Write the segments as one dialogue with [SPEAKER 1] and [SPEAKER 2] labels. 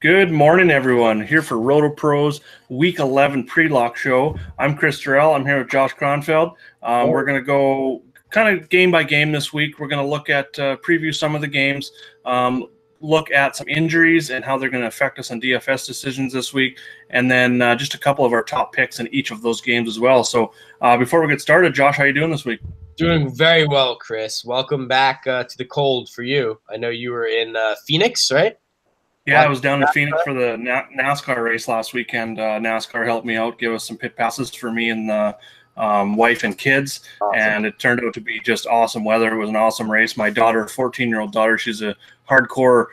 [SPEAKER 1] Good morning, everyone. Here for RotoPros Week 11 pre-lock show. I'm Chris Terrell. I'm here with Josh Kronfeld. We're going to go kind of game by game this week. We're going to look at preview some of the games, look at some injuries and how they're going to affect us on DFS decisions this week, and then just a couple of our top picks in each of those games as well. So before we get started, Josh, how are you doing this week?
[SPEAKER 2] Doing very well, Chris. Welcome back to the cold for you. I know you were in Phoenix, right?
[SPEAKER 1] Yeah, I was down in Phoenix for the NASCAR race last weekend. NASCAR helped me out, give us some pit passes for me and the wife and kids, and it turned out to be just awesome weather. It was an awesome race. My daughter, 14-year-old daughter, she's a hardcore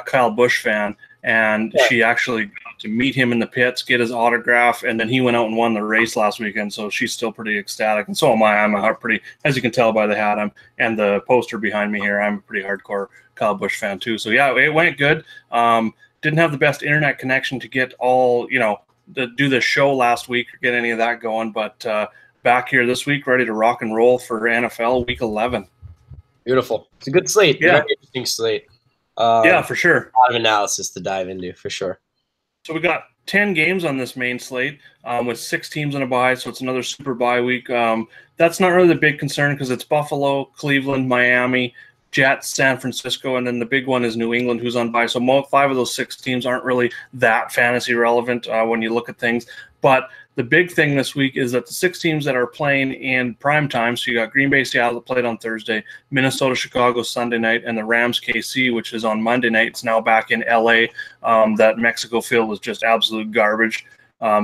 [SPEAKER 1] Kyle Busch fan, and she actually got to meet him in the pits, get his autograph, and then he went out and won the race last weekend, so she's still pretty ecstatic, and so am I. I'm a pretty, as you can tell by the hat and the poster behind me here, I'm a pretty hardcore Kyle Busch fan too. So yeah, it went good. Didn't have the best internet connection to get all, to do the show last week or get any of that going, but back here this week, ready to rock and roll for NFL Week 11.
[SPEAKER 2] Beautiful. It's a good slate.
[SPEAKER 1] Yeah.
[SPEAKER 2] Very interesting slate.
[SPEAKER 1] Yeah, for sure.
[SPEAKER 2] A lot of analysis to dive into, for sure.
[SPEAKER 1] So we got 10 games on this main slate with 6 teams in a bye, so it's another super bye week. That's not really the big concern because it's Buffalo, Cleveland, Miami, Jets, San Francisco, and then the big one is New England, who's on bye. So 5 of those 6 teams aren't really that fantasy relevant when you look at things. But the big thing this week is that the 6 teams that are playing in prime time, so you got Green Bay, Seattle that played on Thursday, Minnesota, Chicago Sunday night, and the Rams, KC, which is on Monday night. It's now back in LA. That Mexico field was just absolute garbage.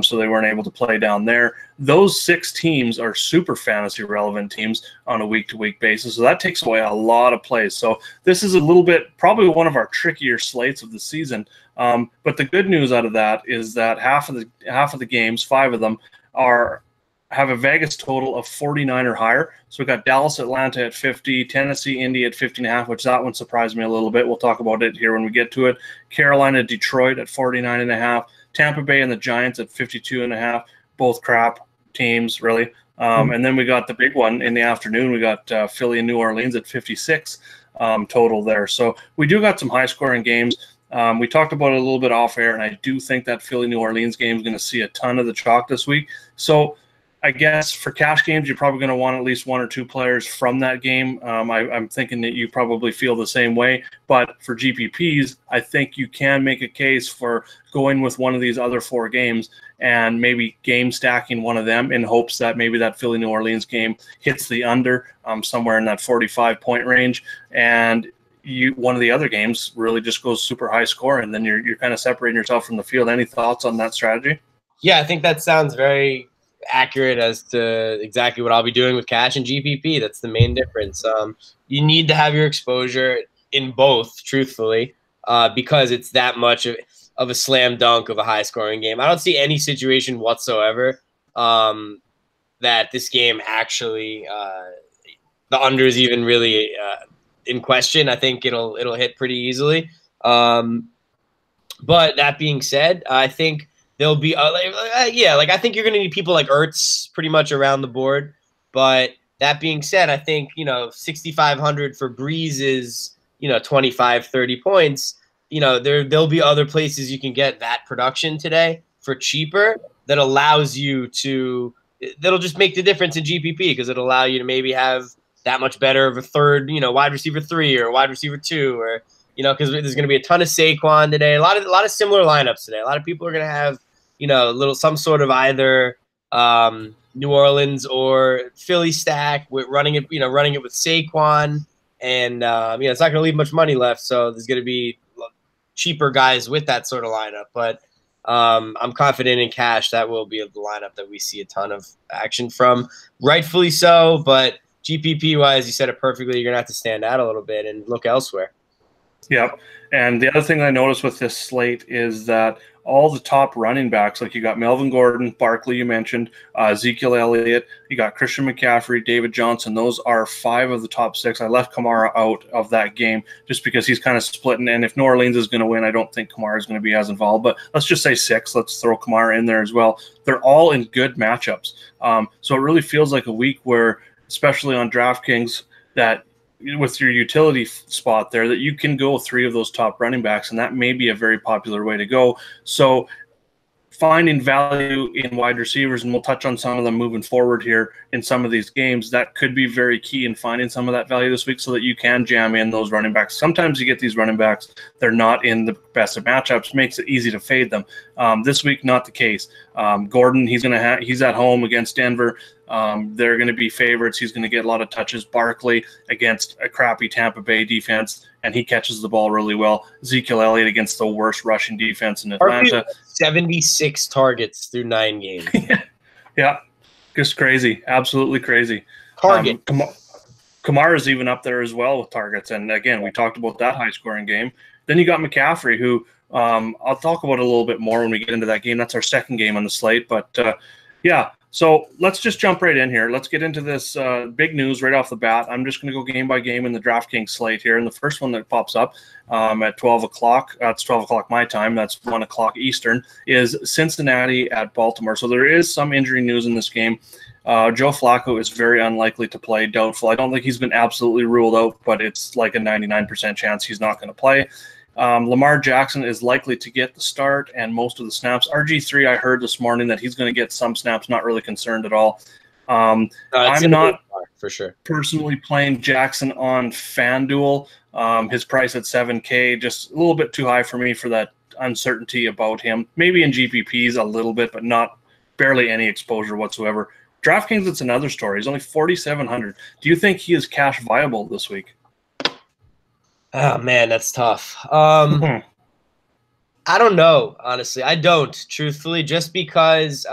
[SPEAKER 1] So they weren't able to play down there. Those 6 teams are super fantasy relevant teams on a week-to-week basis, so that takes away a lot of plays. So this is a little bit probably one of our trickier slates of the season. But the good news out of that is that half of the games, 5 of them, have a Vegas total of 49 or higher. So we got Dallas, Atlanta at 50, Tennessee, Indy at 50.5, which that one surprised me a little bit. We'll talk about it here when we get to it. Carolina, Detroit at 49.5. Tampa Bay and the Giants at 52.5, both crap teams, really. And then we got the big one in the afternoon. We got Philly and New Orleans at 56 total there. So we do got some high-scoring games. We talked about it a little bit off air, and I do think that Philly-New Orleans game is going to see a ton of the chalk this week. So I guess for cash games, you're probably going to want at least 1 or 2 players from that game. I'm thinking that you probably feel the same way. But for GPPs, I think you can make a case for going with one of these other 4 games and maybe game stacking one of them in hopes that maybe that Philly-New Orleans game hits the under somewhere in that 45-point range. And one of the other games really just goes super high score, and then you're kind of separating yourself from the field. Any thoughts on that strategy?
[SPEAKER 2] Yeah, I think that sounds very accurate as to exactly what I'll be doing with cash and GPP. That's the main difference. You need to have your exposure in both, truthfully, because it's that much of a slam dunk of a high-scoring game. I don't see any situation whatsoever that this game actually the under is even really in question. I think it'll hit pretty easily. But that being said, I think there'll be I think you're going to need people like Ertz pretty much around the board. But that being said, I think 6,500 for Breeze is 25, 30 points. There'll be other places you can get that production today for cheaper that allows you to that'll just make the difference in GPP because it'll allow you to maybe have that much better of a third wide receiver 3 or wide receiver 2 or because there's going to be a ton of Saquon today. A lot of similar lineups today. A lot of people are going to have some sort of either New Orleans or Philly stack with running it with Saquon, and it's not going to leave much money left. So there's going to be cheaper guys with that sort of lineup. But I'm confident in cash that will be the lineup that we see a ton of action from, rightfully so. But GPP wise, you said it perfectly. You're going to have to stand out a little bit and look elsewhere.
[SPEAKER 1] Yep. And the other thing I noticed with this slate is that all the top running backs, like you got Melvin Gordon, Barkley, you mentioned, Ezekiel Elliott, you got Christian McCaffrey, David Johnson. Those are 5 of the top 6. I left Kamara out of that game just because he's kind of splitting. And if New Orleans is going to win, I don't think Kamara is going to be as involved. But let's just say 6. Let's throw Kamara in there as well. They're all in good matchups. So it really feels like a week where, especially on DraftKings, that with your utility spot there that you can go 3 of those top running backs, and that may be a very popular way to go. So finding value in wide receivers, and we'll touch on some of them moving forward here in some of these games, that could be very key in finding some of that value this week so that you can jam in those running backs. Sometimes you get these running backs, they're not in the best of matchups, makes it easy to fade them. This week, not the case. Gordon, he's at home against Denver. They're going to be favorites. He's going to get a lot of touches. Barkley against a crappy Tampa Bay defense, and he catches the ball really well. Ezekiel Elliott against the worst rushing defense in Atlanta.
[SPEAKER 2] 76 targets through 9 games.
[SPEAKER 1] Yeah, just crazy. Absolutely crazy.
[SPEAKER 2] Target.
[SPEAKER 1] Kamara's even up there as well with targets. And again, we talked about that high-scoring game. Then you got McCaffrey, who I'll talk about a little bit more when we get into that game. That's our second game on the slate. But, yeah, so let's just jump right in here. Let's get into this big news right off the bat. I'm just going to go game by game in the DraftKings slate here. And the first one that pops up at 12 o'clock, it's 12 o'clock my time, that's 1 o'clock Eastern, is Cincinnati at Baltimore. So there is some injury news in this game. Joe Flacco is very unlikely to play, doubtful. I don't think he's been absolutely ruled out, but it's like a 99% chance he's not going to play. Lamar Jackson is likely to get the start and most of the snaps. RG3, I heard this morning that he's going to get some snaps, not really concerned at all. I'm not
[SPEAKER 2] for sure
[SPEAKER 1] personally playing Jackson on FanDuel. His price at $7K, just a little bit too high for me for that uncertainty about him. Maybe in GPPs a little bit, but not barely any exposure whatsoever. DraftKings, it's another story. He's only 4,700. Do you think he is cash viable this week?
[SPEAKER 2] Oh, man, that's tough. I don't know, honestly. I don't, truthfully, just because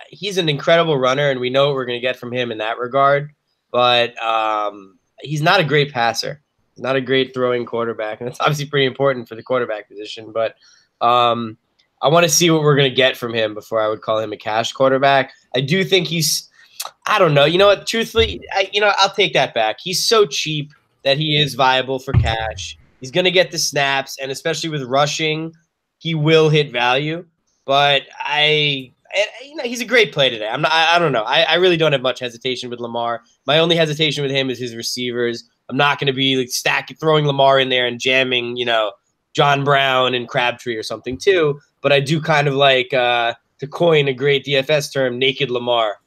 [SPEAKER 2] he's an incredible runner, and we know what we're going to get from him in that regard. But he's not a great passer. He's not a great throwing quarterback, and that's obviously pretty important for the quarterback position. But I want to see what we're going to get from him before I would call him a cash quarterback. I do think he's – I don't know. You know what? Truthfully, I'll take that back. He's so cheap that he is viable for cash. He's going to get the snaps, and especially with rushing, he will hit value. But he's a great play today. I don't know. I really don't have much hesitation with Lamar. My only hesitation with him is his receivers. I'm not going to be like throwing Lamar in there and jamming, John Brown and Crabtree or something too. But I do kind of like to coin a great DFS term, naked Lamar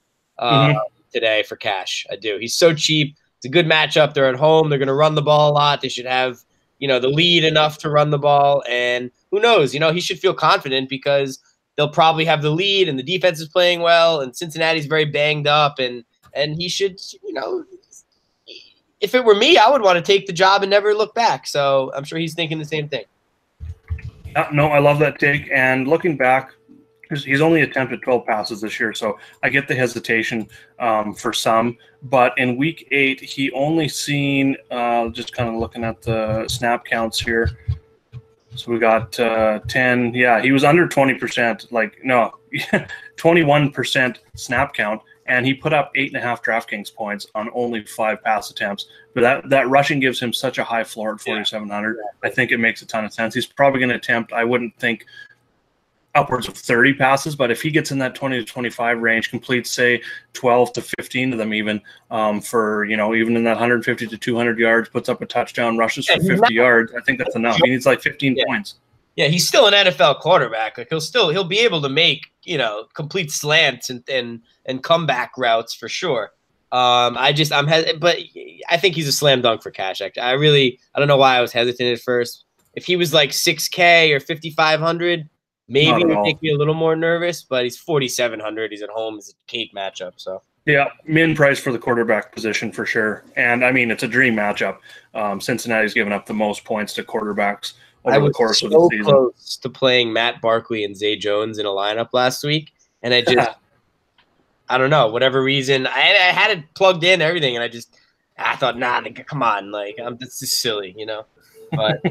[SPEAKER 2] today for cash. I do. He's so cheap. It's a good matchup. They're at home. They're going to run the ball a lot. They should have, the lead enough to run the ball. And who knows? He should feel confident because they'll probably have the lead and the defense is playing well and Cincinnati's very banged up. And he should, if it were me, I would want to take the job and never look back. So I'm sure he's thinking the same thing.
[SPEAKER 1] No, I love that take. And looking back, he's only attempted 12 passes this year, so I get the hesitation for some. But in Week 8, he only seen, just kind of looking at the snap counts here. So we got 10. Yeah, he was under 20%. 21% snap count, and he put up 8.5 DraftKings points on only 5 pass attempts. But that rushing gives him such a high floor at 4,700. Yeah. I think it makes a ton of sense. He's probably going to attempt, I wouldn't think, upwards of 30 passes, but if he gets in that 20 to 25 range, completes say 12 to 15 of them even for, even in that 150 to 200 yards, puts up a touchdown, rushes for 50 yards, I think that's enough. He needs like 15 points. Yeah,
[SPEAKER 2] he's still an NFL quarterback. Like he'll be able to make, complete slants and comeback routes for sure. But I think he's a slam dunk for cash. Actually, I don't know why I was hesitant at first. If he was like 6K or 5,500, maybe it would make me a little more nervous, but he's 4,700. He's at home. It's a cake matchup. So
[SPEAKER 1] yeah, min price for the quarterback position for sure. And I mean, it's a dream matchup. Cincinnati's given up the most points to quarterbacks over the course of the season.
[SPEAKER 2] Close to playing Matt Barkley and Zay Jones in a lineup last week, and I just I don't know, whatever reason, I had it plugged in everything, and I thought, nah, come on, this is silly, But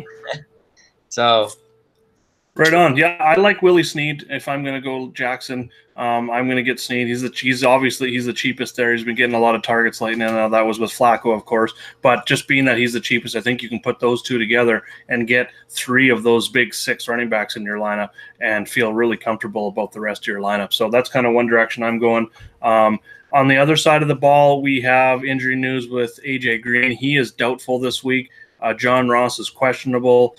[SPEAKER 2] so.
[SPEAKER 1] Right on. Yeah, I like Willie Snead. If I'm going to go Jackson, I'm going to get Snead. He's obviously the cheapest there. He's been getting a lot of targets lately. Now that was with Flacco, of course. But just being that he's the cheapest, I think you can put those two together and get 3 of those big 6 running backs in your lineup and feel really comfortable about the rest of your lineup. So that's kind of one direction I'm going. On the other side of the ball, we have injury news with AJ Green. He is doubtful this week. John Ross is questionable.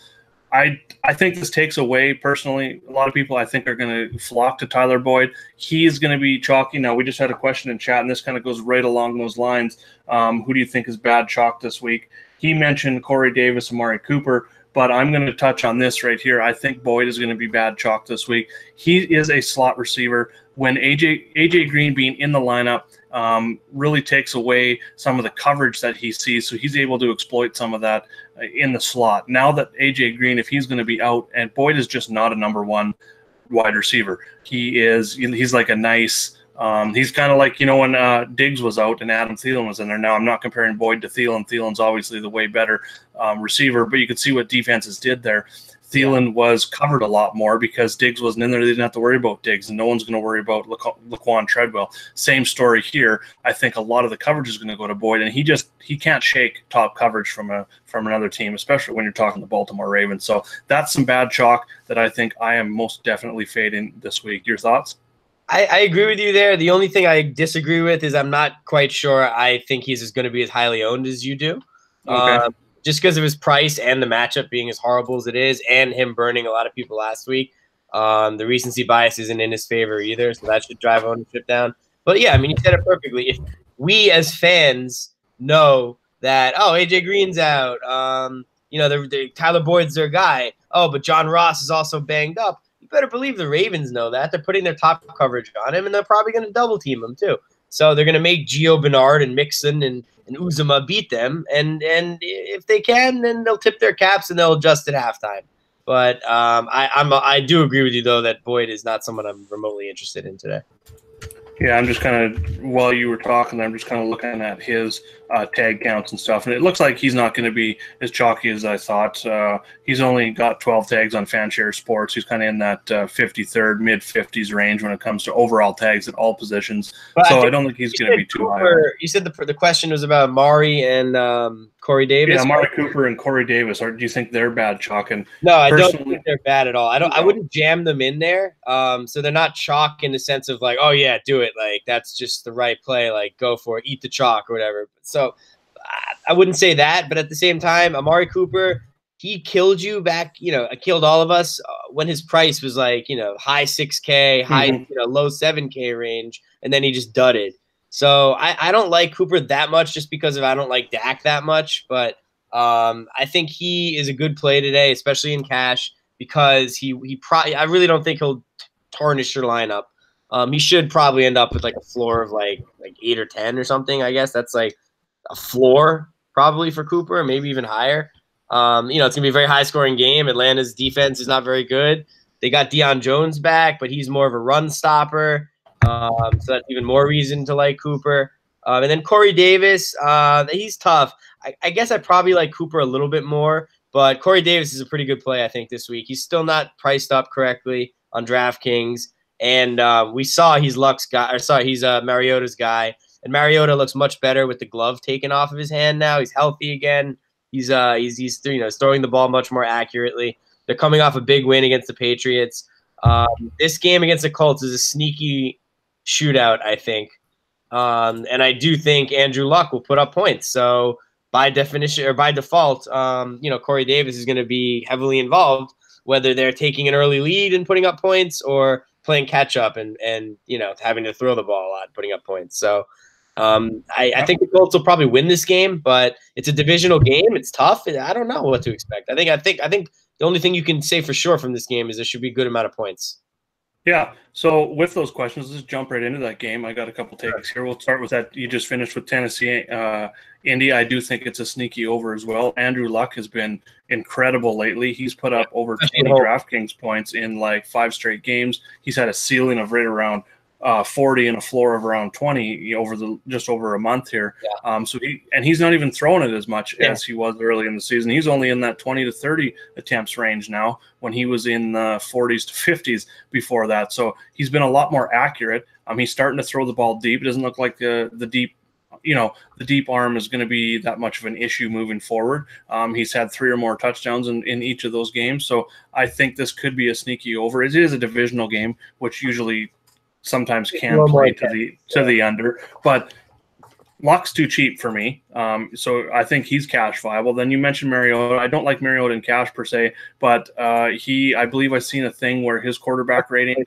[SPEAKER 1] I think this takes away, personally, a lot of people I think are going to flock to Tyler Boyd. He is going to be chalky. Now, we just had a question in chat, and this kind of goes right along those lines. Who do you think is bad chalk this week? He mentioned Corey Davis, Amari Cooper, but I'm going to touch on this right here. I think Boyd is going to be bad chalk this week. He is a slot receiver. When AJ Green being in the lineup really takes away some of the coverage that he sees, so he's able to exploit some of that in the slot. Now that AJ Green, if he's going to be out, and Boyd is just not a number one wide receiver. He's like a nice he's kind of like, when Diggs was out and Adam Thielen was in there. Now, I'm not comparing Boyd to Thielen. Thielen's obviously the way better receiver, but you could see what defenses did there. Thielen was covered a lot more because Diggs wasn't in there. They didn't have to worry about Diggs, and no one's going to worry about Laquan Treadwell. Same story here. I think a lot of the coverage is going to go to Boyd, and he can't shake top coverage from another team, especially when you're talking the Baltimore Ravens. So that's some bad chalk that I think I am most definitely fading this week. Your thoughts?
[SPEAKER 2] I agree with you there. The only thing I disagree with is I'm not quite sure I think he's going to be as highly owned as you do.
[SPEAKER 1] Okay.
[SPEAKER 2] Just because of his price and the matchup being as horrible as it is, and him burning a lot of people last week. The recency bias isn't in his favor either, so that should drive ownership down. But yeah, I mean, you said it perfectly. If we as fans know that, AJ Green's out, Tyler Boyd's their guy, but John Ross is also banged up, you better believe the Ravens know that. They're putting their top coverage on him, and they're probably going to double team him too. So they're going to make Gio Bernard and Mixon and Uzomah beat them, and if they can, then they'll tip their caps and they'll adjust at halftime. But I do agree with you though that Boyd is not someone I'm remotely interested in today.
[SPEAKER 1] Yeah, I'm just kind of, while you were talking, I'm just kind of looking at his tag counts and stuff, and it looks like he's not going to be as chalky as I thought. He's only got 12 tags on Fanshare Sports. He's kind of in that 53rd, mid-50s range when it comes to overall tags at all positions. But so I don't think he's going to be too high.
[SPEAKER 2] You said the question was about Amari and Corey Davis.
[SPEAKER 1] Yeah, Amari Cooper and Corey Davis. Do you think they're bad chalk? And
[SPEAKER 2] no, I don't think they're bad at all. I wouldn't jam them in there. So they're not chalk in the sense of like, oh yeah, do it. Like that's just the right play. Like go for it, eat the chalk or whatever. So I wouldn't say that, but at the same time, Amari Cooper, he killed you back, killed all of us when his price was like, high 6K, high, low 7K range, and then he just dudded. So I don't like Cooper that much just because I don't like Dak that much, but I think he is a good play today, especially in cash, because I really don't think he'll tarnish your lineup. He should probably end up with like a floor of like 8 or 10 or something. I guess that's like a floor probably for Cooper, maybe even higher. It's going to be a very high-scoring game. Atlanta's defense is not very good. They got Deion Jones back, but he's more of a run stopper. So that's even more reason to like Cooper. And then Corey Davis, he's tough. I guess I probably like Cooper a little bit more, but Corey Davis is a pretty good play, I think, this week. He's still not priced up correctly on DraftKings. And we saw he's Mariota's guy. And Mariota looks much better with the glove taken off of his hand now. He's healthy again. He's throwing the ball much more accurately. They're coming off a big win against the Patriots. This game against the Colts is a sneaky shootout, I think. And I do think Andrew Luck will put up points. So by definition or by default, Corey Davis is going to be heavily involved, whether they're taking an early lead and putting up points or playing catch up and having to throw the ball a lot, putting up points. So I think the Colts will probably win this game, but it's a divisional game. It's tough. I don't know what to expect. I think the only thing you can say for sure from this game is there should be a good amount of points.
[SPEAKER 1] Yeah. So with those questions, let's jump right into that game. I got a couple takes here. We'll start with that. You just finished with Tennessee, Indy. I do think it's a sneaky over as well. Andrew Luck has been incredible lately. He's put up over 20 DraftKings points in like 5 straight games. He's had a ceiling of right around 40 and a floor of around 20 just over a month here. Yeah. He's not even throwing it as much as he was early in the season. He's only in that 20 to 30 attempts range now, when he was in the 40s to 50s before that. So he's been a lot more accurate. He's starting to throw the ball deep. It doesn't look like the deep arm is going to be that much of an issue moving forward. He's had 3 or more touchdowns in each of those games. So I think this could be a sneaky over. It is a divisional game, which usually sometimes can play to the under, but Luck's too cheap for me, so I think he's cash viable. Then you mentioned Mariota. I don't like Mariota in cash per se, but I believe I've seen a thing where his quarterback rating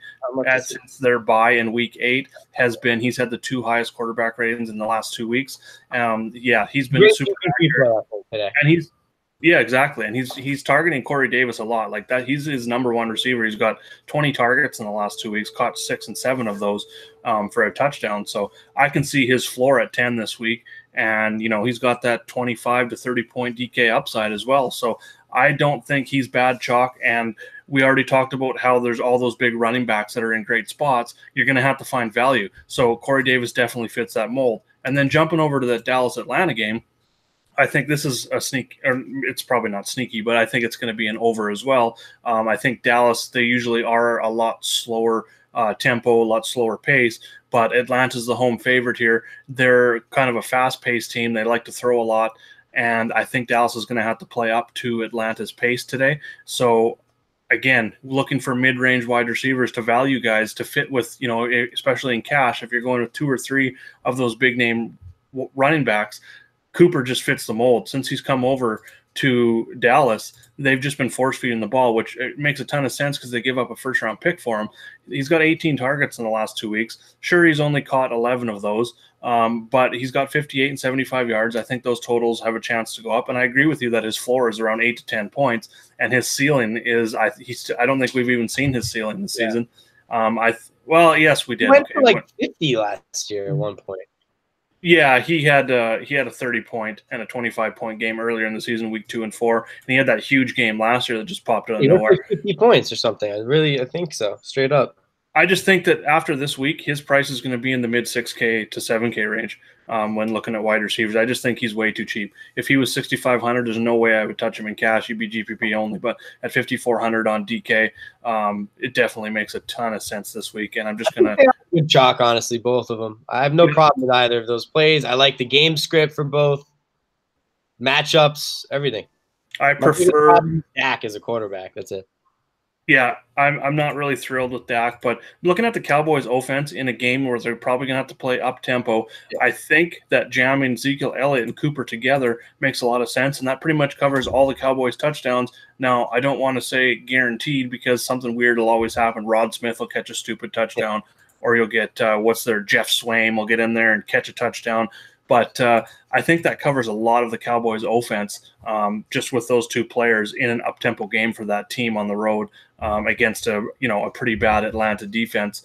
[SPEAKER 1] since their bye in week 8 has been, he's had the 2 highest quarterback ratings in the last 2 weeks. Yeah, he's been super accurate, and exactly. And he's targeting Corey Davis a lot. Like that, he's his number 1 receiver. He's got 20 targets in the last 2 weeks, caught 6 and 7 of those for a touchdown. So I can see his floor at 10 this week. And, he's got that 25 to 30 point DK upside as well. So I don't think he's bad chalk. And we already talked about how there's all those big running backs that are in great spots. You're going to have to find value. So Corey Davis definitely fits that mold. And then jumping over to the Dallas-Atlanta game, I think this is a sneak, or it's probably not sneaky, but I think it's going to be an over as well. I think Dallas, they usually are a lot slower tempo, a lot slower pace, but Atlanta's the home favorite here. They're kind of a fast-paced team. They like to throw a lot, and I think Dallas is going to have to play up to Atlanta's pace today. So, again, looking for mid-range wide receivers to value guys to fit with, especially in cash, if you're going with 2 or 3 of those big-name running backs, Cooper just fits the mold. Since he's come over to Dallas, they've just been force-feeding the ball, which it makes a ton of sense because they give up a first-round pick for him. He's got 18 targets in the last 2 weeks. Sure, he's only caught 11 of those, but he's got 58 and 75 yards. I think those totals have a chance to go up, and I agree with you that his floor is around 8 to 10 points, and his ceiling is I don't think we've even seen his ceiling this season. Yes, we did.
[SPEAKER 2] He went for 50 last year at one point.
[SPEAKER 1] Yeah, he had a 30-point and a 25-point game earlier in the season, week 2 and 4, and he had that huge game last year that just popped out of nowhere.
[SPEAKER 2] 50 points or something. I think so, straight up.
[SPEAKER 1] I just think that after this week, his price is going to be in the mid 6K to 7K range when looking at wide receivers. I just think he's way too cheap. If he was 6,500, there's no way I would touch him in cash. He'd be GPP only. But at 5,400 on DK, it definitely makes a ton of sense this week. And I'm just going to –
[SPEAKER 2] good chalk, honestly, both of them. I have no problem with either of those plays. I like the game script for both. Matchups, everything.
[SPEAKER 1] I prefer
[SPEAKER 2] Dak as a quarterback. That's it.
[SPEAKER 1] Yeah, I'm not really thrilled with Dak, but looking at the Cowboys' offense in a game where they're probably going to have to play up-tempo, I think that jamming Ezekiel Elliott and Cooper together makes a lot of sense, and that pretty much covers all the Cowboys' touchdowns. Now, I don't want to say guaranteed because something weird will always happen. Rod Smith will catch a stupid touchdown, or you'll get, Jeff Swaim will get in there and catch a touchdown. But I think that covers a lot of the Cowboys' offense just with those 2 players in an up-tempo game for that team on the road against a pretty bad Atlanta defense.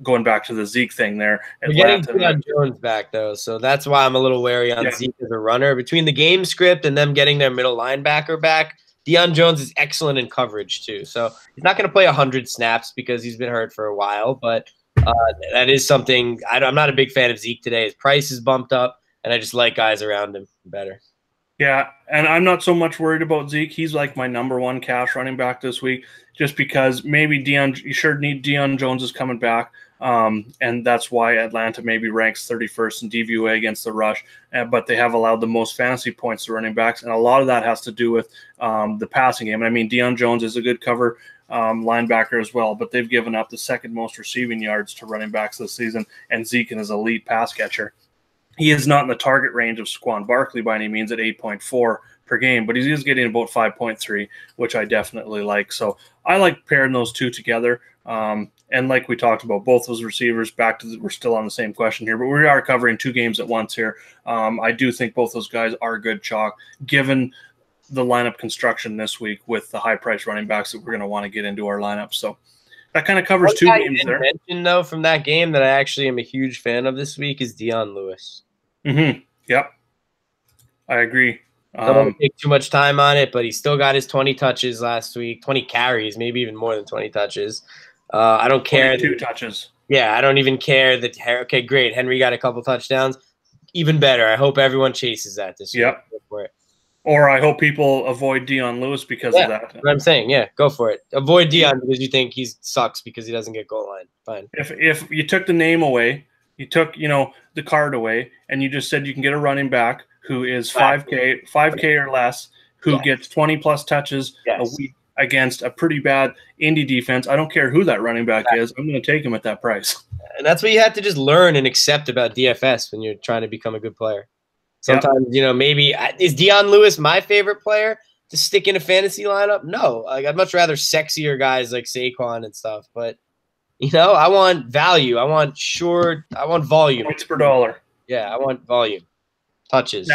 [SPEAKER 1] Going back to the Zeke thing there.
[SPEAKER 2] We're getting Deion Jones back, though, so that's why I'm a little wary on Zeke as a runner. Between the game script and them getting their middle linebacker back, Deion Jones is excellent in coverage too. So he's not going to play 100 snaps because he's been hurt for a while, but that is something. I'm not a big fan of Zeke today. His price is bumped up, and I just like guys around him better.
[SPEAKER 1] Yeah, and I'm not so much worried about Zeke. He's like my number 1 cash running back this week, just because maybe you sure need Deion Jones is coming back, and that's why Atlanta maybe ranks 31st in DVOA against the rush, but they have allowed the most fantasy points to running backs, and a lot of that has to do with the passing game. I mean, Deion Jones is a good cover linebacker as well, but they've given up the 2nd most receiving yards to running backs this season, and Zeke is an elite pass catcher. He is not in the target range of Saquon Barkley by any means at 8.4 per game, but he is getting about 5.3, which I definitely like. So I like pairing those 2 together. And like we talked about, both those receivers, we're still on the same question here, but we are covering 2 games at once here. I do think both those guys are good chalk, given the lineup construction this week with the high-priced running backs that we're going to want to get into our lineup. So that kind of covers 2 games there.
[SPEAKER 2] Mention, though, from that game that I actually am a huge fan of this week is Dion Lewis.
[SPEAKER 1] Mm-hmm. Yep. I agree.
[SPEAKER 2] I don't want to take too much time on it, but he still got his 20 touches last week, 20 carries, maybe even more than 20 touches. I don't care.
[SPEAKER 1] 22 touches.
[SPEAKER 2] Yeah, I don't even care that. Okay, great. Henry got a couple touchdowns. Even better. I hope everyone chases that this week.
[SPEAKER 1] Yep. Go for it. Or I hope people avoid Dion Lewis because of that.
[SPEAKER 2] That's what I'm saying. Yeah, go for it. Avoid Dion because you think he sucks because he doesn't get goal line. Fine.
[SPEAKER 1] If you took the name away, you took the card away, and you just said you can get a running back who is 5K or less, who gets 20 plus touches a week. against a pretty bad Indy defense. I don't care who that running back is. I'm going to take him at that price.
[SPEAKER 2] And that's what you have to just learn and accept about DFS when you're trying to become a good player. Sometimes, maybe is Deion Lewis my favorite player to stick in a fantasy lineup? No, like I'd much rather sexier guys like Saquon and stuff. But I want value. I want volume.
[SPEAKER 1] Points per dollar.
[SPEAKER 2] Yeah, I want volume. Touches.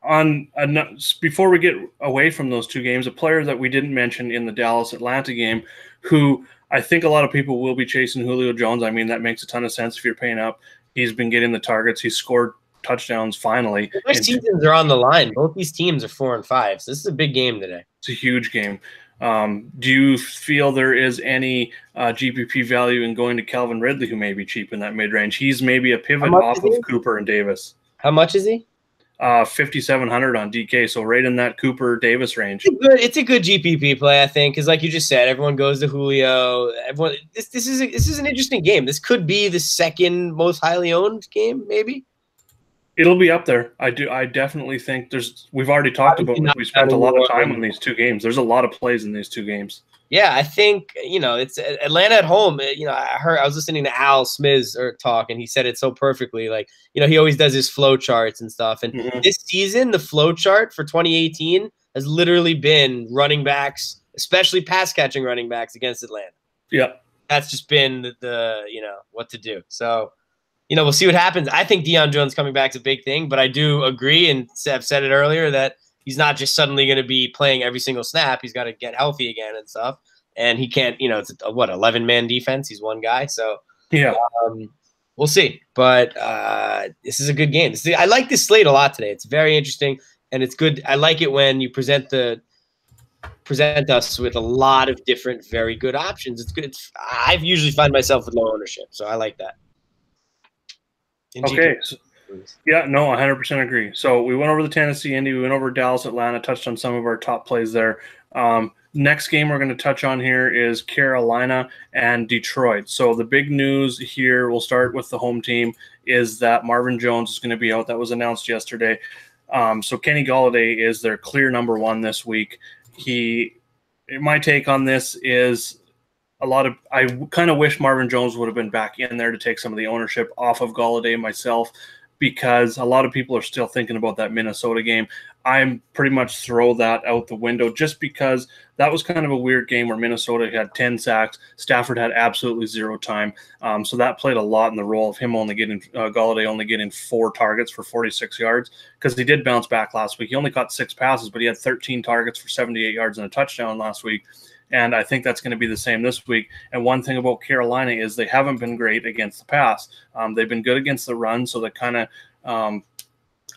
[SPEAKER 1] Now, before we get away from those two games, a player that we didn't mention in the Dallas-Atlanta game, who I think a lot of people will be chasing, Julio Jones. I mean, that makes a ton of sense if you're paying up. He's been getting the targets. He's scored touchdowns finally.
[SPEAKER 2] Their seasons are on the line. Both these teams are 4-5, so this is a big game today.
[SPEAKER 1] It's a huge game. Do you feel there is any GPP value in going to Calvin Ridley, who may be cheap in that mid-range? He's maybe a pivot off of Cooper and Davis.
[SPEAKER 2] How much is he?
[SPEAKER 1] 5,700 on DK, so right in that Cooper Davis range.
[SPEAKER 2] It's a good GPP play, I think, because like you just said, everyone goes to Julio. Everyone, this is an interesting game. This could be the second most highly owned game, maybe.
[SPEAKER 1] It'll be up there. I definitely think we've already talked about it. We spent a lot of time on these two games. There's a lot of plays in these two games.
[SPEAKER 2] Yeah, I think, it's Atlanta at home. I was listening to Al Smith talk, and he said it so perfectly. Like, he always does his flow charts and stuff. And this season, the flow chart for 2018 has literally been running backs, especially pass catching running backs against Atlanta.
[SPEAKER 1] Yeah.
[SPEAKER 2] That's just been the what to do. So, we'll see what happens. I think Deion Jones coming back is a big thing, but I do agree, and I've said it earlier, that he's not just suddenly going to be playing every single snap. He's got to get healthy again and stuff. And he can't, it's a 11-man defense. He's one guy. So,
[SPEAKER 1] yeah,
[SPEAKER 2] we'll see. But this is a good game. I like this slate a lot today. It's very interesting, and it's good. I like it when you present us with a lot of different, very good options. It's good. I usually find myself with low ownership, so I like that.
[SPEAKER 1] Okay. Yeah, no, 100% agree. So we went over the Tennessee, Indy. We went over Dallas, Atlanta, touched on some of our top plays there. Next game we're going to touch on here is Carolina and Detroit. So the big news here, we'll start with the home team, is that Marvin Jones is going to be out. That was announced yesterday. So Kenny Golladay is their clear number one this week. My take on this is I kind of wish Marvin Jones would have been back in there to take some of the ownership off of Golladay myself, because a lot of people are still thinking about that Minnesota game. I'm pretty much throw that out the window, just because that was kind of a weird game where Minnesota had 10 sacks. Stafford had absolutely zero time. So that played a lot in the role of him Golladay only getting 4 targets for 46 yards, because he did bounce back last week. He only caught 6 passes, but he had 13 targets for 78 yards and a touchdown last week. And I think that's going to be the same this week. And one thing about Carolina is they haven't been great against the pass. They've been good against the run, so that kind of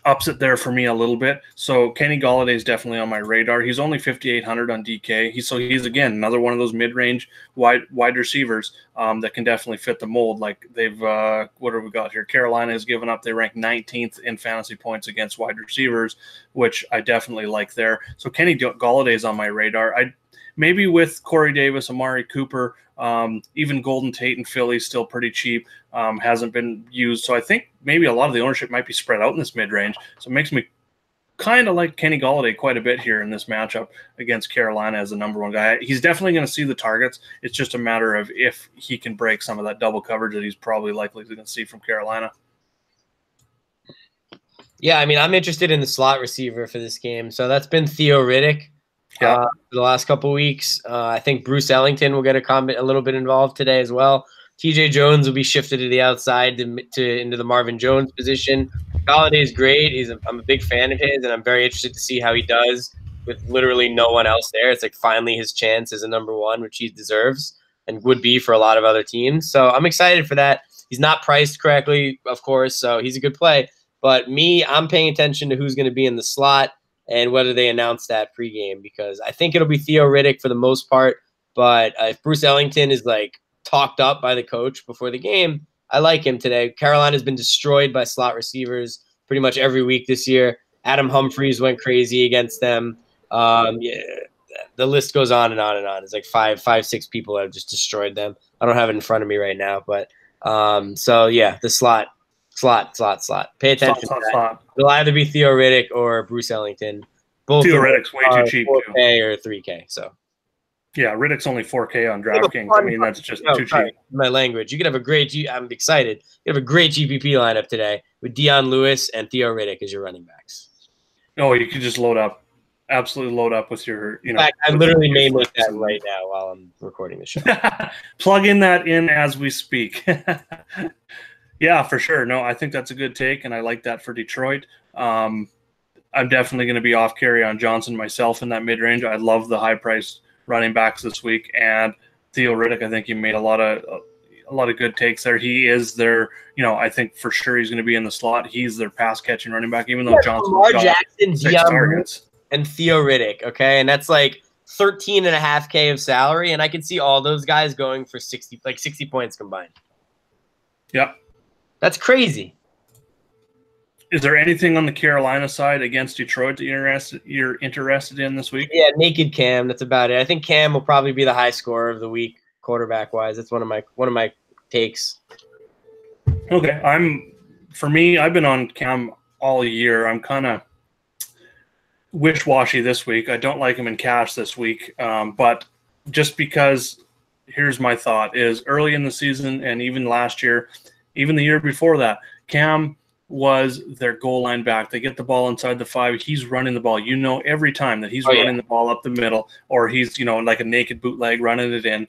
[SPEAKER 1] ups it there for me a little bit. So Kenny Golladay is definitely on my radar. He's only 5,800 on DK. He's again another one of those mid-range wide receivers that can definitely fit the mold. Like they've what have we got here? Carolina has given up. They rank 19th in fantasy points against wide receivers, which I definitely like there. So Kenny Golladay is on my radar. Maybe with Corey Davis, Amari Cooper, even Golden Tate in Philly still pretty cheap, hasn't been used. So I think maybe a lot of the ownership might be spread out in this mid-range. So it makes me kind of like Kenny Golladay quite a bit here in this matchup against Carolina as the number one guy. He's definitely going to see the targets. It's just a matter of if he can break some of that double coverage that he's probably likely going to see from Carolina.
[SPEAKER 2] Yeah, I mean, I'm interested in the slot receiver for this game. So that's been Theo Riddick. For the last couple of weeks. I think Bruce Ellington will get a little bit involved today as well. TJ Jones will be shifted to the outside into the Marvin Jones position. Golladay is great. I'm a big fan of his, and I'm very interested to see how he does with literally no one else there. It's like finally his chance as a number one, which he deserves and would be for a lot of other teams. So I'm excited for that. He's not priced correctly, of course, so he's a good play. But I'm paying attention to who's going to be in the slot and whether they announce that pregame, because I think it'll be Theo Riddick for the most part. But if Bruce Ellington is like talked up by the coach before the game, I like him today. Carolina's been destroyed by slot receivers pretty much every week this year. Adam Humphries went crazy against them. The list goes on and on and on. It's like five, 6 people have just destroyed them. I don't have it in front of me right now, but so yeah, the slot. Pay attention to that. It'll either be Theo Riddick or Bruce Ellington. Both
[SPEAKER 1] Theo Riddick's way too cheap.
[SPEAKER 2] 4K or 3K. So
[SPEAKER 1] Yeah, Riddick's only 4K on DraftKings. I mean, that's just too cheap.
[SPEAKER 2] My language. You could have a great I'm excited. You have a great GPP lineup today with Dion Lewis and Theo Riddick as your running backs.
[SPEAKER 1] Oh, you could just load up. Absolutely load up with your,
[SPEAKER 2] In fact, I literally may make that right now while I'm recording the show.
[SPEAKER 1] Plug that in as we speak. Yeah, for sure. No, I think that's a good take, and I like that for Detroit. I'm definitely going to be off carry on Johnson myself in that mid-range. I love the high-priced running backs this week, and Theo Riddick, I think you made a lot of good takes there. He is their, I think for sure he's going to be in the slot. He's their pass-catching running back, even though Johnson got
[SPEAKER 2] Jackson,
[SPEAKER 1] 6 targets.
[SPEAKER 2] And Theo Riddick, okay? And that's like 13.5K of salary, and I can see all those guys going for 60 points combined.
[SPEAKER 1] Yep.
[SPEAKER 2] That's crazy.
[SPEAKER 1] Is there anything on the Carolina side against Detroit that you're interested in this week?
[SPEAKER 2] Yeah, naked Cam. That's about it. I think Cam will probably be the high scorer of the week, quarterback wise. That's one of my takes.
[SPEAKER 1] Okay, I've been on Cam all year. I'm kind of wish-washy this week. I don't like him in cash this week, but just because, here's my thought: is early in the season and even last year, even the year before that, Cam was their goal line back. They get the ball inside the 5. He's running the ball. Every time that he's running the ball up the middle, or he's, like a naked bootleg running it in.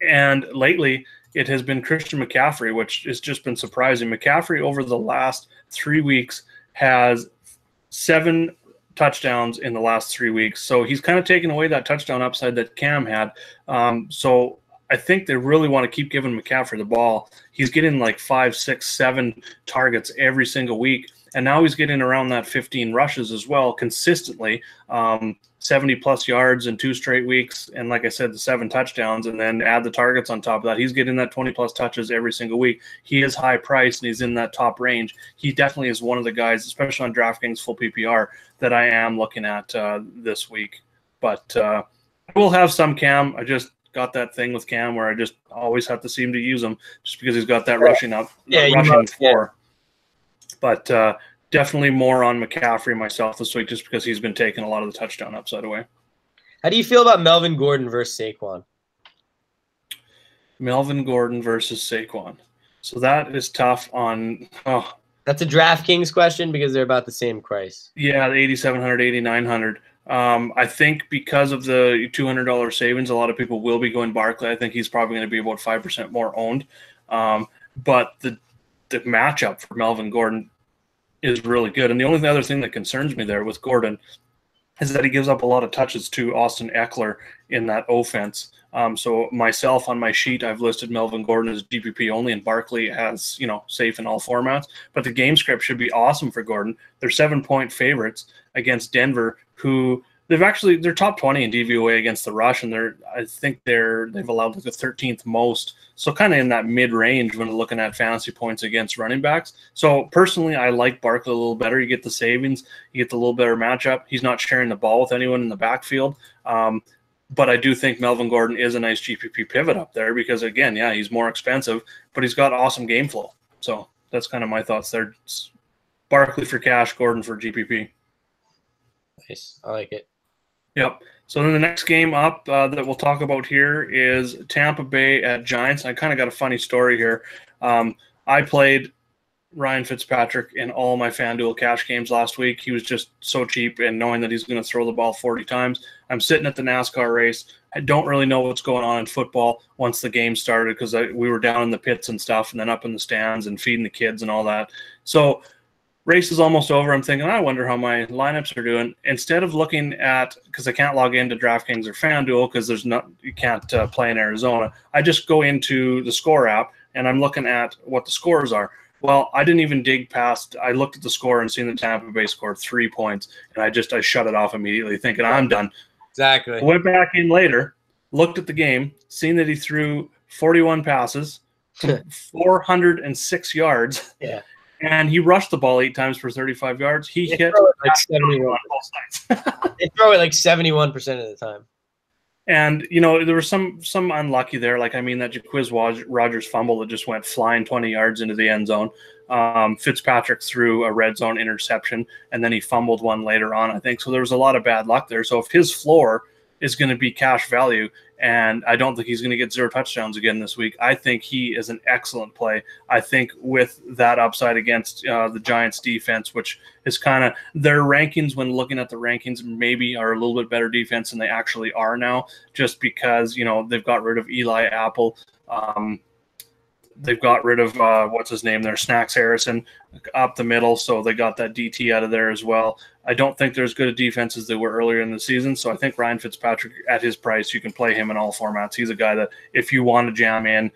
[SPEAKER 1] And lately, it has been Christian McCaffrey, which has just been surprising. McCaffrey over the last 3 weeks has 7 touchdowns in the last 3 weeks. So he's kind of taken away that touchdown upside that Cam had. So I think they really want to keep giving McCaffrey the ball. He's getting like 5, 6, 7 targets every single week. And now he's getting around that 15 rushes as well consistently, 70-plus yards in 2 straight weeks. And like I said, the 7 touchdowns, and then add the targets on top of that. He's getting that 20-plus touches every single week. He is high priced, and he's in that top range. He definitely is one of the guys, especially on DraftKings full PPR, that I am looking at this week. But I will have some Cam. I just got that thing with Cam where I just always have to seem to use him just because he's got that rushing floor. But definitely more on McCaffrey myself this week just because he's been taking a lot of the touchdown upside away.
[SPEAKER 2] How do you feel about Melvin Gordon versus Saquon?
[SPEAKER 1] Melvin Gordon versus Saquon. So that is tough on
[SPEAKER 2] That's a DraftKings question because they're about the same price.
[SPEAKER 1] Yeah, the 8,700, 8,900. I think because of the $200 savings, a lot of people will be going Barkley. I think he's probably going to be about 5% more owned. But the matchup for Melvin Gordon is really good. And the only other thing that concerns me there with Gordon is that he gives up a lot of touches to Austin Eckler in that offense. So myself on my sheet, I've listed Melvin Gordon as GPP only, and Barkley as, safe in all formats. But the game script should be awesome for Gordon. They're 7-point favorites against Denver, who they're top 20 in DVOA against the rush, and they've allowed the 13th most. So kind of in that mid-range when looking at fantasy points against running backs. So personally, I like Barkley a little better. You get the savings, you get the little better matchup. He's not sharing the ball with anyone in the backfield. But I do think Melvin Gordon is a nice GPP pivot up there because, again, yeah, he's more expensive, but he's got awesome game flow. So that's kind of my thoughts there. It's Barkley for cash, Gordon for GPP.
[SPEAKER 2] Nice. I like it.
[SPEAKER 1] Yep. So then the next game up that we'll talk about here is Tampa Bay at Giants. I kind of got a funny story here. I played Ryan Fitzpatrick in all my FanDuel cash games last week. He was just so cheap, and knowing that he's going to throw the ball 40 times. I'm sitting at the NASCAR race. I don't really know what's going on in football once the game started because we were down in the pits and stuff and then up in the stands and feeding the kids and all that. So race is almost over. I'm thinking, I wonder how my lineups are doing. Instead of looking at, because I can't log into DraftKings or FanDuel because you can't play in Arizona, I just go into the Score app and I'm looking at what the scores are. Well, I didn't even dig past. I looked at the score and seen the Tampa Bay scored 3 points, and I shut it off immediately, thinking I'm done.
[SPEAKER 2] Exactly.
[SPEAKER 1] I went back in later, looked at the game, seen that he threw 41 passes, 406 yards.
[SPEAKER 2] Yeah.
[SPEAKER 1] And he rushed the ball 8 times for 35 yards. He hit
[SPEAKER 2] like 71 on both sides. They throw it like 71% of the time.
[SPEAKER 1] And, there was some unlucky there. Like, that Jaquiz Rogers fumble that just went flying 20 yards into the end zone. Fitzpatrick threw a red zone interception, and then he fumbled one later on, I think. So there was a lot of bad luck there. So if his floor is going to be cash value. And I don't think he's going to get 0 touchdowns again this week. I think he is an excellent play. I think with that upside against the Giants defense, which is kind of their rankings when looking at the rankings, maybe are a little bit better defense than they actually are now, just because, they've got rid of Eli Apple. They've got rid of, what's his name there, Snacks Harrison up the middle, so they got that DT out of there as well. I don't think they're as good a defense as they were earlier in the season, so I think Ryan Fitzpatrick, at his price, you can play him in all formats. He's a guy that if you want to jam in,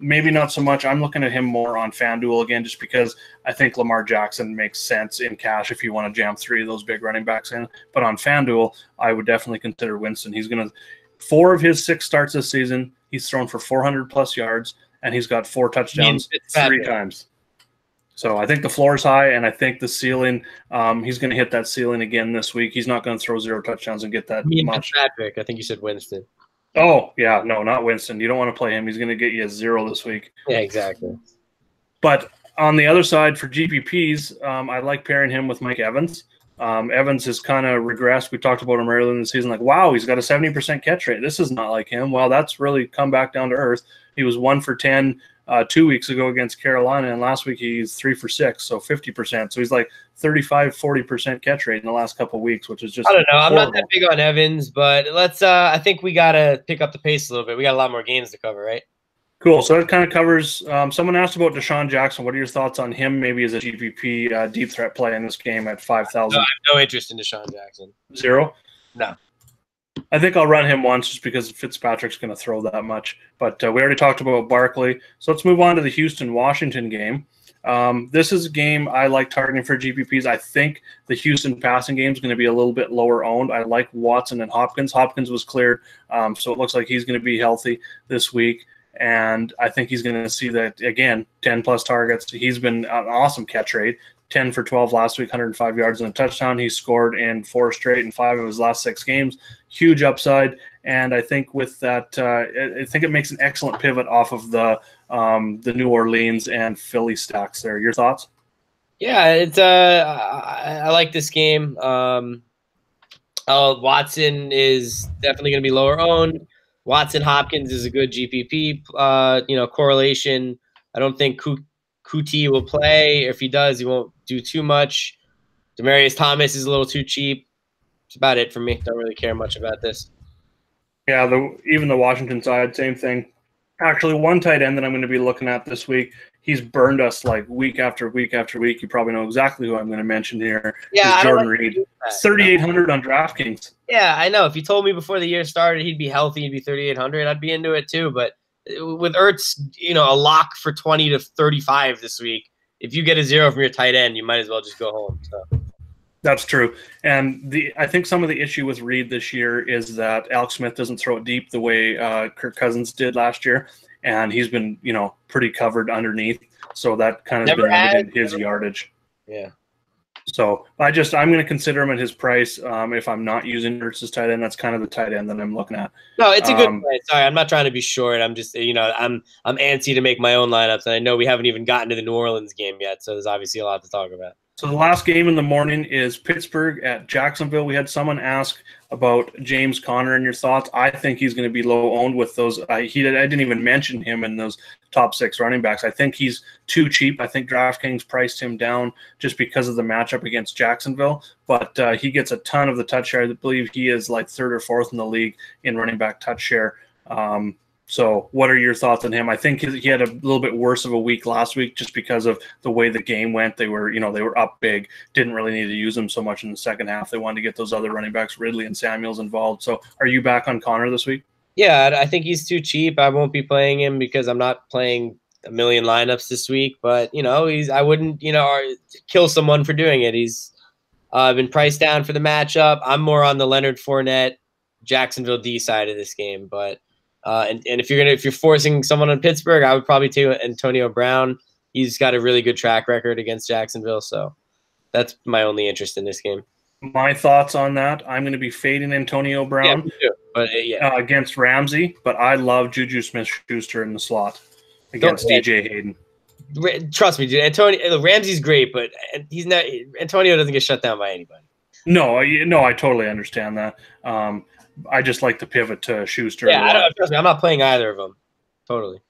[SPEAKER 1] maybe not so much. I'm looking at him more on FanDuel again, just because I think Lamar Jackson makes sense in cash if you want to jam 3 of those big running backs in. But on FanDuel, I would definitely consider Winston. He's going to – 4 of his 6 starts this season, he's thrown for 400-plus yards, and he's got 4 touchdowns 3 times. So I think the floor is high, and I think the ceiling, he's going to hit that ceiling again this week. He's not going to throw 0 touchdowns and get that much.
[SPEAKER 2] Patrick, I think you said Winston.
[SPEAKER 1] Oh, yeah, no, not Winston. You don't want to play him. He's going to get you a 0 this week.
[SPEAKER 2] Yeah, exactly.
[SPEAKER 1] But on the other side for GPPs, I like pairing him with Mike Evans. Evans has kind of regressed. We talked about him earlier in the season, like, wow, he's got a 70% catch rate. This is not like him. Well, that's really come back down to earth. He was 1 for 10 2 weeks ago against Carolina, and last week he's 3 for 6, so 50%. So he's like 35-40% catch rate in the last couple of weeks, which is just
[SPEAKER 2] I don't know.
[SPEAKER 1] horrible.
[SPEAKER 2] I'm not that big on Evans, but let's I think we gotta pick up the pace a little bit. We got a lot more games to cover, right?
[SPEAKER 1] Cool. So that kind of covers. Someone asked about Deshaun Jackson. What are your thoughts on him? Maybe as a GPP deep threat play in this game at 5,000.
[SPEAKER 2] No, I have no interest in Deshaun Jackson.
[SPEAKER 1] 0?
[SPEAKER 2] No.
[SPEAKER 1] I think I'll run him once just because Fitzpatrick's going to throw that much. But we already talked about Barkley. So let's move on to the Houston-Washington game. This is a game I like targeting for GPPs. I think the Houston passing game is going to be a little bit lower owned. I like Watson and Hopkins. Hopkins was cleared, so it looks like he's going to be healthy this week. And I think he's going to see that, again, 10-plus targets. He's been an awesome catch rate. 10 for 12 last week, 105 yards and a touchdown. He scored in 4 straight and 5 of his last 6 games. Huge upside. And I think with that, I think it makes an excellent pivot off of the New Orleans and Philly stacks there. Your thoughts?
[SPEAKER 2] Yeah, it's I like this game. Watson is definitely going to be lower owned. Watson Hopkins is a good GPP correlation. I don't think Kuti will play. If he does, he won't do too much. Demaryius Thomas is a little too cheap. That's about it for me. Don't really care much about this.
[SPEAKER 1] Yeah, even the Washington side, same thing. Actually, one tight end that I'm going to be looking at this week, he's burned us like week after week after week. You probably know exactly who I'm going to mention here.
[SPEAKER 2] Yeah,
[SPEAKER 1] Jordan Reed. 3,800 on DraftKings.
[SPEAKER 2] Yeah, I know. If you told me before the year started he'd be healthy, he'd be 3,800, I'd be into it too. But with Ertz, a lock for 20 to 35 this week, if you get a 0 from your tight end, you might as well just go home. So.
[SPEAKER 1] That's true. And I think some of the issue with Reed this year is that Alex Smith doesn't throw it deep the way Kirk Cousins did last year. And he's been, pretty covered underneath. So that kind of has been limited his yardage.
[SPEAKER 2] Yeah.
[SPEAKER 1] So I'm going to consider him at his price. If I'm not using Ertz's tight end, that's kind of the tight end that I'm looking at.
[SPEAKER 2] No, it's a good play. Sorry, I'm not trying to be short. I'm just, I'm antsy to make my own lineups, and I know we haven't even gotten to the New Orleans game yet, so there's obviously a lot to talk about.
[SPEAKER 1] So the last game in the morning is Pittsburgh at Jacksonville. We had someone ask about James Conner and your thoughts. I think he's going to be low owned with those. I didn't even mention him in those top 6 running backs. I think he's too cheap. I think DraftKings priced him down just because of the matchup against Jacksonville. But he gets a ton of the touch share. I believe he is like 3rd or 4th in the league in running back touch share. So what are your thoughts on him? I think he had a little bit worse of a week last week just because of the way the game went. They were up big, didn't really need to use him so much in the second half. They wanted to get those other running backs, Ridley and Samuels, involved. So are you back on Connor this week?
[SPEAKER 2] Yeah, I think he's too cheap. I won't be playing him because I'm not playing a million lineups this week. But, I wouldn't, kill someone for doing it. He's been priced down for the matchup. I'm more on the Leonard Fournette, Jacksonville D side of this game, but and if you're forcing someone on Pittsburgh, I would probably take Antonio Brown. He's got a really good track record against Jacksonville, so that's my only interest in this game.
[SPEAKER 1] My thoughts on that: I'm going to be fading Antonio Brown against Ramsey, but I love Juju Smith-Schuster in the slot against DJ Hayden.
[SPEAKER 2] Trust me, dude. Ramsey's great, but he's not. Antonio doesn't get shut down by anybody.
[SPEAKER 1] No, I totally understand that. I just like to pivot to Schuster.
[SPEAKER 2] Yeah, I don't, trust me, I'm not playing either of them. Totally.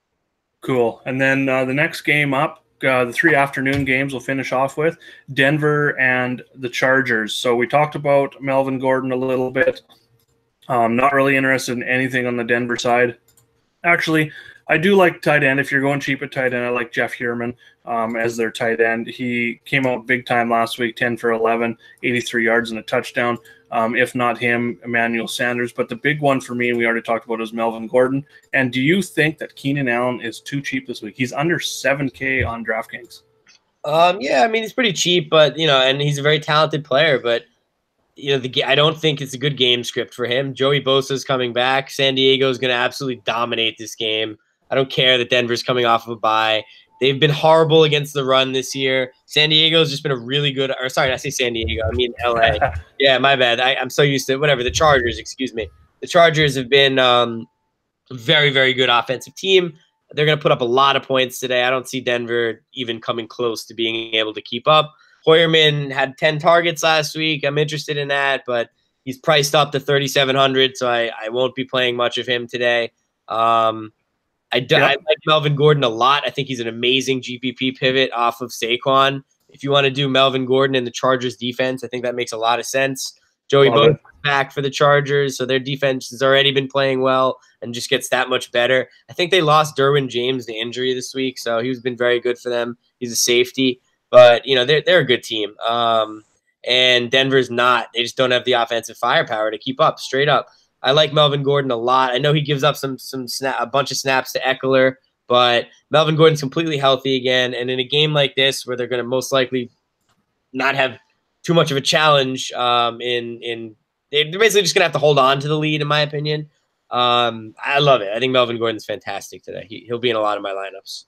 [SPEAKER 1] Cool. And then the next game up, the 3 afternoon games we'll finish off with Denver and the Chargers. So we talked about Melvin Gordon a little bit. Not really interested in anything on the Denver side. Actually, I do like tight end. If you're going cheap at tight end, I like Jeff Heerman as their tight end. He came out big time last week, 10 for 11, 83 yards and a touchdown. If not him, Emmanuel Sanders. But the big one for me, and we already talked about, is Melvin Gordon. And do you think that Keenan Allen is too cheap this week? He's under $7K on DraftKings.
[SPEAKER 2] Yeah, I mean, he's pretty cheap, but, and he's a very talented player, but I don't think it's a good game script for him. Joey Bosa's coming back. San Diego is going to absolutely dominate this game. I don't care that Denver's coming off of a bye. They've been horrible against the run this year. San Diego's just been a really good – or sorry, I say San Diego. I mean LA. Yeah, my bad. I'm so used to – whatever. The Chargers, excuse me. The Chargers have been a very, very good offensive team. They're going to put up a lot of points today. I don't see Denver even coming close to being able to keep up. Hoyerman had 10 targets last week. I'm interested in that, but he's priced up to 3,700, so I won't be playing much of him today. I like Melvin Gordon a lot. I think he's an amazing GPP pivot off of Saquon. If you want to do Melvin Gordon and the Chargers defense, I think that makes a lot of sense. Joey Bosa back for the Chargers, so their defense has already been playing well and just gets that much better. I think they lost Derwin James to injury this week, so he's been very good for them. He's a safety. But, they're a good team. And Denver's not. They just don't have the offensive firepower to keep up, straight up. I like Melvin Gordon a lot. I know he gives up a bunch of snaps to Eckler, but Melvin Gordon's completely healthy again. And in a game like this where they're going to most likely not have too much of a challenge, they're basically just going to have to hold on to the lead, in my opinion. I love it. I think Melvin Gordon's fantastic today. He'll be in a lot of my lineups.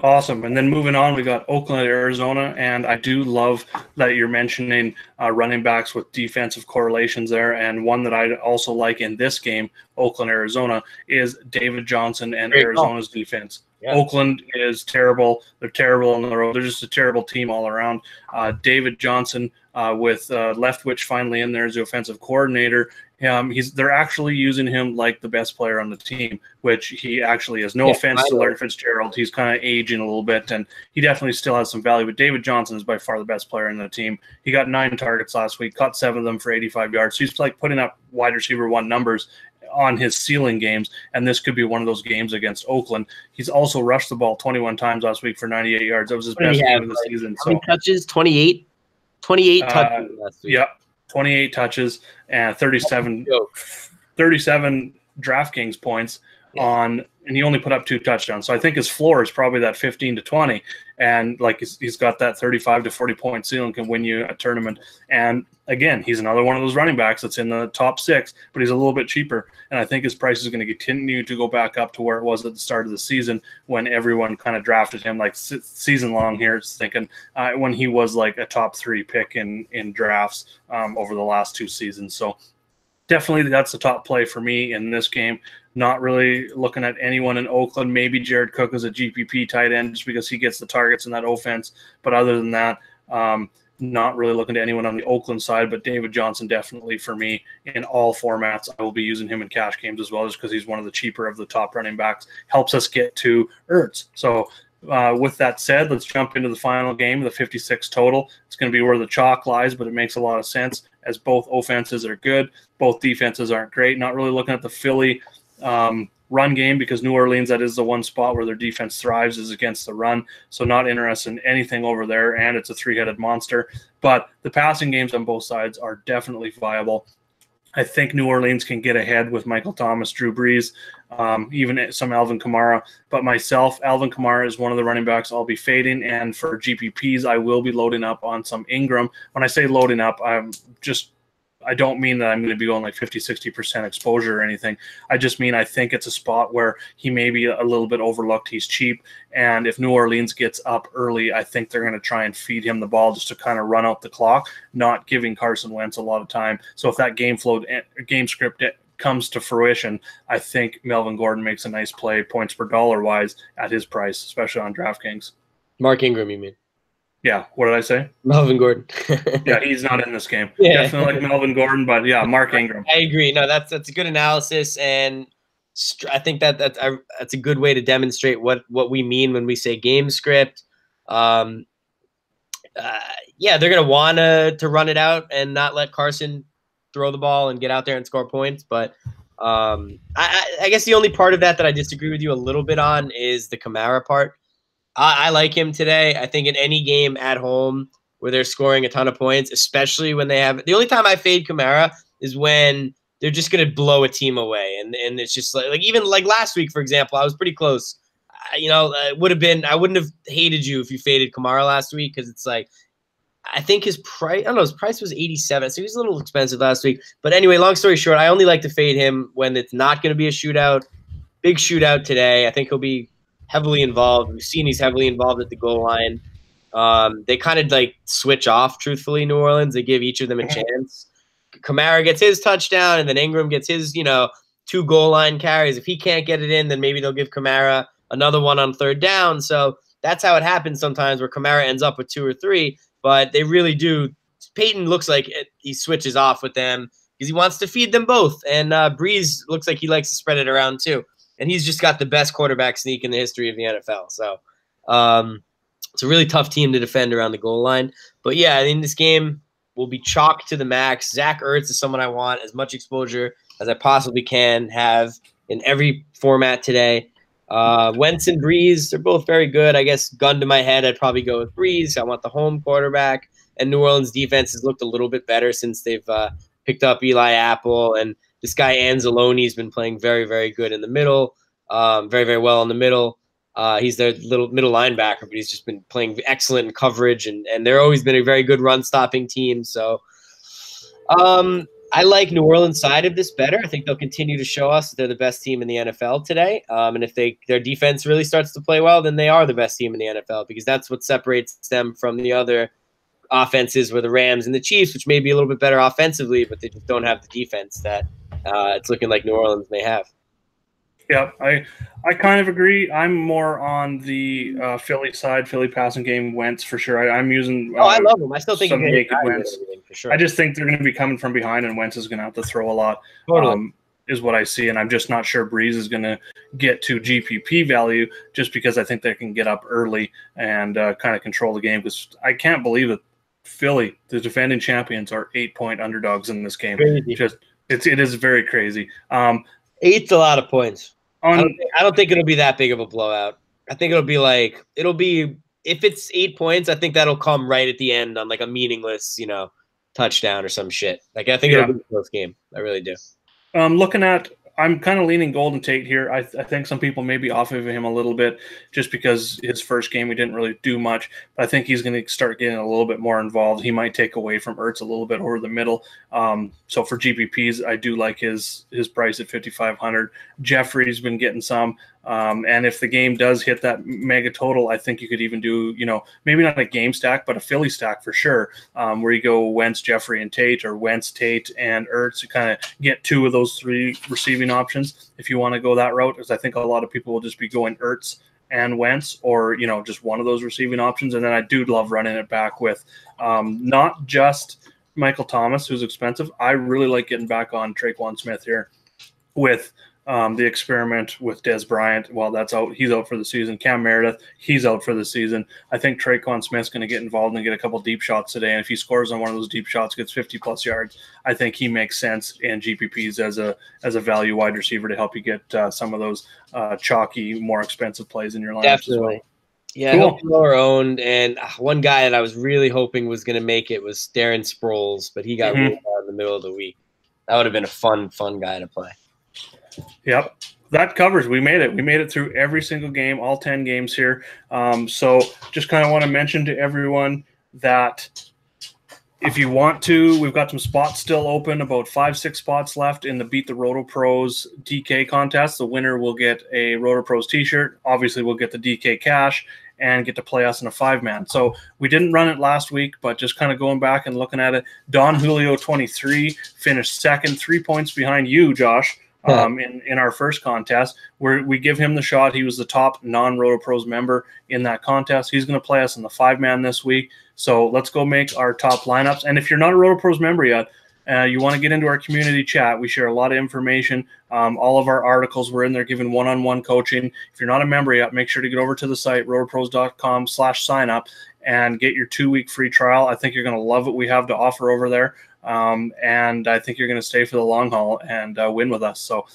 [SPEAKER 1] Awesome. And then moving on, we got Oakland, Arizona, and I do love that you're mentioning running backs with defensive correlations there. And one that I also like in this game, Oakland, Arizona, is David Johnson and Arizona's defense. Yeah. Oakland is terrible. They're terrible on the road. They're just a terrible team all around. David Johnson with Leftwich finally in there as the offensive coordinator. They're actually using him like the best player on the team, which he actually is. No offense to Larry Fitzgerald. He's kind of aging a little bit, and he definitely still has some value. But David Johnson is by far the best player in the team. He got 9 targets last week, caught 7 of them for 85 yards. So he's like putting up wide receiver 1 numbers on his ceiling games, and this could be one of those games against Oakland. He's also rushed the ball 21 times last week for 98 yards. That was his best game of the season.
[SPEAKER 2] How many touches? 28 touches last week.
[SPEAKER 1] Yep, 28 touches and 37 DraftKings points and he only put up 2 touchdowns. So I think his floor is probably that 15 to 20, and like he's got that 35 to 40 point ceiling, can win you a tournament. And again, he's another one of those running backs that's in the top 6, but he's a little bit cheaper. And I think his price is going to continue to go back up to where it was at the start of the season when everyone kind of drafted him like season long here. It's thinking when he was like a top 3 pick in drafts over the last 2 seasons. So definitely that's the top play for me in this game. Not really looking at anyone in Oakland. Maybe Jared Cook as a GPP tight end just because he gets the targets in that offense. But other than that, not really looking to anyone on the Oakland side. But David Johnson definitely for me in all formats. I will be using him in cash games as well just because he's one of the cheaper of the top running backs. Helps us get to Ertz. So with that said, let's jump into the final game, the 56 total. It's going to be where the chalk lies, but it makes a lot of sense as both offenses are good. Both defenses aren't great. Not really looking at the Philly run game because New Orleans, that is the one spot where their defense thrives is against the run. So not interested in anything over there, and it's a 3-headed monster. But the passing games on both sides are definitely viable. I think New Orleans can get ahead with Michael Thomas, Drew Brees, even some Alvin Kamara. But myself, Alvin Kamara is one of the running backs I'll be fading. And for GPPs, I will be loading up on some Ingram. When I say loading up, I don't mean that I'm going to be going like 50, 60% exposure or anything. I just mean I think it's a spot where he may be a little bit overlooked. He's cheap. And if New Orleans gets up early, I think they're going to try and feed him the ball just to kind of run out the clock, not giving Carson Wentz a lot of time. So if that game script comes to fruition, I think Melvin Gordon makes a nice play points per dollar wise at his price, especially on DraftKings.
[SPEAKER 2] Mark Ingram, you mean?
[SPEAKER 1] Yeah, what did I say?
[SPEAKER 2] Melvin Gordon.
[SPEAKER 1] Yeah, he's not in this game.
[SPEAKER 2] Yeah.
[SPEAKER 1] Definitely like Melvin Gordon, but yeah, Mark Ingram.
[SPEAKER 2] I agree. No, that's a good analysis, and I think that's a good way to demonstrate what we mean when we say game script. Um, yeah, they're gonna want to run it out and not let Carson throw the ball and get out there and score points. But I guess the only part of that I disagree with you a little bit on is the Kamara part. I like him today. I think in any game at home where they're scoring a ton of points, especially when they have – the only time I fade Kamara is when they're just going to blow a team away. And it's just like even like last week, for example, I was pretty close. It would have been – I wouldn't have hated you if you faded Kamara last week because it's like I think his price – I don't know. His price was 87, so he was a little expensive last week. But anyway, long story short, I only like to fade him when it's not going to be a shootout. Big shootout today. I think he'll be – heavily involved. We've seen he's heavily involved at the goal line. They kind of like switch off, truthfully, New Orleans. They give each of them a chance. Kamara gets his touchdown, and then Ingram gets his, 2 goal line carries. If he can't get it in, then maybe they'll give Kamara another one on third down. So that's how it happens sometimes where Kamara ends up with 2 or 3, but they really do. Peyton looks like he switches off with them because he wants to feed them both. And Breeze looks like he likes to spread it around too. And he's just got the best quarterback sneak in the history of the NFL. So it's a really tough team to defend around the goal line. But, yeah, in this game will be chalk to the max. Zach Ertz is someone I want as much exposure as I possibly can have in every format today. Wentz and Breeze, they're both very good. I guess gun to my head, I'd probably go with Breeze. I want the home quarterback. And New Orleans defense has looked a little bit better since they've picked up Eli Apple. And this guy Anzalone has been playing very, very good in the middle, very, very well in the middle. He's their little middle linebacker, but he's just been playing excellent in coverage, and they're always been a very good run-stopping team. So I like New Orleans' side of this better. I think they'll continue to show us that they're the best team in the NFL today. And if their defense really starts to play well, then they are the best team in the NFL because that's what separates them from the other offenses were the Rams and the Chiefs, which may be a little bit better offensively, but they just don't have the defense that it's looking like New Orleans may have.
[SPEAKER 1] Yeah, I kind of agree. I'm more on the Philly side, Philly passing game. Wentz for sure. I'm using.
[SPEAKER 2] I love him. I still think
[SPEAKER 1] he can Wentz
[SPEAKER 2] for sure.
[SPEAKER 1] I just think they're going to be coming from behind, and Wentz is going to have to throw a lot.
[SPEAKER 2] Totally.
[SPEAKER 1] Is what I see, and I'm just not sure Breeze is going to get to GPP value just because I think they can get up early and kind of control the game. Because I can't believe that Philly, the defending champions, are 8-point underdogs in this game.
[SPEAKER 2] Crazy.
[SPEAKER 1] It is very crazy.
[SPEAKER 2] 8's a lot of points. I don't think it'll be that big of a blowout. I think it'll be if it's 8 points, I think that'll come right at the end on like a meaningless, touchdown or some shit. Like I think it'll be a close game. I really do.
[SPEAKER 1] I'm kind of leaning Golden Tate here. I think some people may be off of him a little bit just because his first game he didn't really do much. But I think he's going to start getting a little bit more involved. He might take away from Ertz a little bit over the middle. So for GPPs, I do like his price at 5,500. Jeffrey's been getting some. And if the game does hit that mega total, I think you could even do, maybe not a game stack, but a Philly stack for sure, where you go Wentz, Jeffrey, and Tate, or Wentz, Tate, and Ertz to kind of get 2 of those 3 receiving options if you want to go that route, because I think a lot of people will just be going Ertz and Wentz or, just one of those receiving options. And then I do love running it back with not just Michael Thomas, who's expensive. I really like getting back on Traquan Smith here with the experiment with Dez Bryant. Well, that's out. He's out for the season. Cam Meredith, he's out for the season. I think Traquan Smith's going to get involved and get a couple deep shots today. And if he scores on one of those deep shots, gets 50-plus yards, I think he makes sense in GPPs as a value wide receiver to help you get some of those chalky, more expensive plays in your lineup.
[SPEAKER 2] Definitely. As well. Yeah, cool. He'll be lower owned. And one guy that I was really hoping was going to make it was Darren Sproles, but he got ruled out in the middle of the week. That would have been a fun guy to play.
[SPEAKER 1] Yep, that covers. We made it. We made it through every single game, all 10 games here. So just kind of want to mention to everyone that if you want to, we've got some spots still open, about 5-6 spots left in the Beat the RotoPros DK contest. The winner will get a RotoPros t-shirt. Obviously, we'll get the DK cash and get to play us in a 5-man. So we didn't run it last week, but just kind of going back and looking at it, Don Julio 23 finished second, 3 points behind you, Josh. in our first contest, where we give him the shot. He was the top non-RotoPros member in that contest. He's going to play us in the 5-man this week. So let's go make our top lineups. And if you're not a RotoPros member yet, you want to get into our community chat. We share a lot of information. All of our articles, we're in there giving one-on-one coaching. If you're not a member yet, make sure to get over to the site, rotopros.com/signup, and get your 2-week free trial. I think you're going to love what we have to offer over there. And I think you're going to stay for the long haul and win with us. So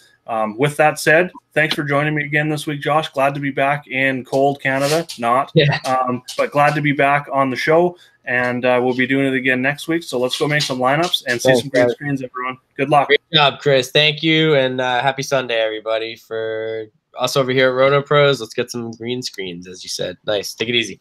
[SPEAKER 1] with that said, thanks for joining me again this week, Josh. Glad to be back in cold Canada. But glad to be back on the show. And we'll be doing it again next week. So let's go make some lineups and see some green screens, everyone. Good luck.
[SPEAKER 2] Great job, Chris. Thank you. And happy Sunday, everybody. For us over here at RotoPros, let's get some green screens, as you said. Nice. Take it easy.